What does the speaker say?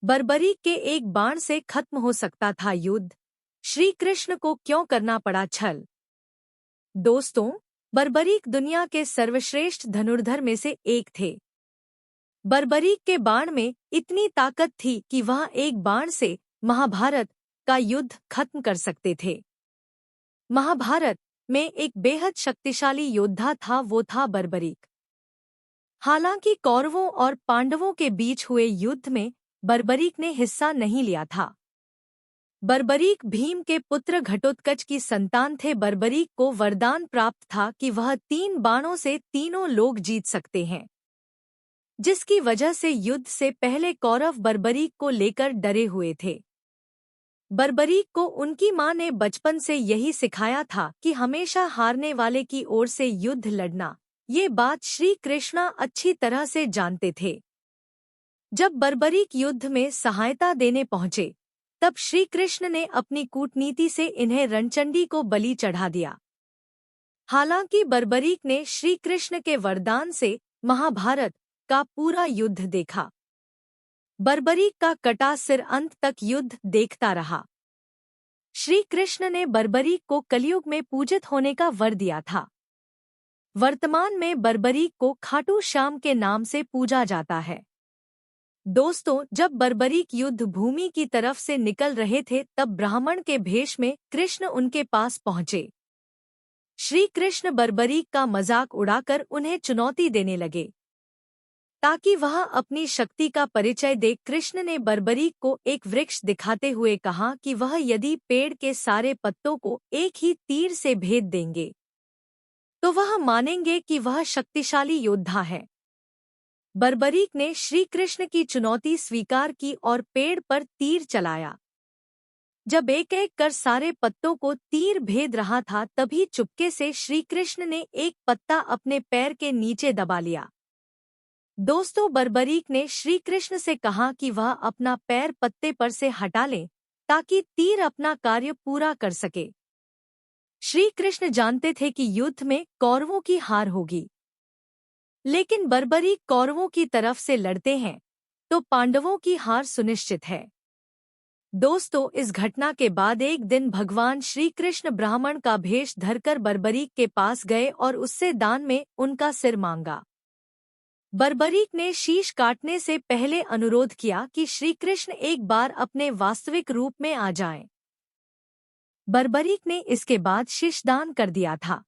बर्बरीक के एक बाण से खत्म हो सकता था युद्ध। श्री कृष्ण को क्यों करना पड़ा छल? दोस्तों, बर्बरीक दुनिया के सर्वश्रेष्ठ धनुर्धर में से एक थे। बर्बरीक के बाण में इतनी ताकत थी कि वह एक बाण से महाभारत का युद्ध खत्म कर सकते थे। महाभारत में एक बेहद शक्तिशाली योद्धा था, वो था बर्बरीक। हालांकि कौरवों और पांडवों के बीच हुए युद्ध में बर्बरीक ने हिस्सा नहीं लिया था। बर्बरीक भीम के पुत्र घटोत्कच की संतान थे। बर्बरीक को वरदान प्राप्त था कि वह 3 बाणों से तीनों लोग जीत सकते हैं, जिसकी वजह से युद्ध से पहले कौरव बर्बरीक को लेकर डरे हुए थे। बर्बरीक को उनकी मां ने बचपन से यही सिखाया था कि हमेशा हारने वाले की ओर से युद्ध लड़ना। ये बात श्री कृष्णा अच्छी तरह से जानते थे। जब बर्बरीक युद्ध में सहायता देने पहुंचे, तब श्री कृष्ण ने अपनी कूटनीति से इन्हें रणचंडी को बलि चढ़ा दिया। हालांकि बर्बरीक ने श्री कृष्ण के वरदान से महाभारत का पूरा युद्ध देखा। बर्बरीक का कटा सिर अंत तक युद्ध देखता रहा। श्री कृष्ण ने बर्बरीक को कलयुग में पूजित होने का वर दिया था। वर्तमान में बर्बरीक को खाटू श्याम के नाम से पूजा जाता है। दोस्तों, जब बर्बरीक युद्ध भूमि की तरफ से निकल रहे थे, तब ब्राह्मण के भेष में कृष्ण उनके पास पहुंचे। श्री कृष्ण बर्बरीक का मजाक उड़ाकर उन्हें चुनौती देने लगे ताकि वह अपनी शक्ति का परिचय दे। कृष्ण ने बर्बरीक को एक वृक्ष दिखाते हुए कहा कि वह यदि पेड़ के सारे पत्तों को एक ही तीर से भेद देंगे तो वह मानेंगे कि वह शक्तिशाली योद्धा है। बर्बरीक ने श्री कृष्ण की चुनौती स्वीकार की और पेड़ पर तीर चलाया। जब एक एक कर सारे पत्तों को तीर भेद रहा था, तभी चुपके से श्री कृष्ण ने एक पत्ता अपने पैर के नीचे दबा लिया। दोस्तों, बर्बरीक ने श्री कृष्ण से कहा कि वह अपना पैर पत्ते पर से हटा लें ताकि तीर अपना कार्य पूरा कर सके। श्री कृष्ण जानते थे कि युद्ध में कौरवों की हार होगी, लेकिन बर्बरीक कौरवों की तरफ से लड़ते हैं तो पांडवों की हार सुनिश्चित है। दोस्तों, इस घटना के बाद एक दिन भगवान श्री कृष्ण ब्राह्मण का भेष धरकर बर्बरीक के पास गए और उससे दान में उनका सिर मांगा। बर्बरीक ने शीश काटने से पहले अनुरोध किया कि श्री कृष्ण एक बार अपने वास्तविक रूप में आ जाएं। बर्बरीक ने इसके बाद शीश दान कर दिया था।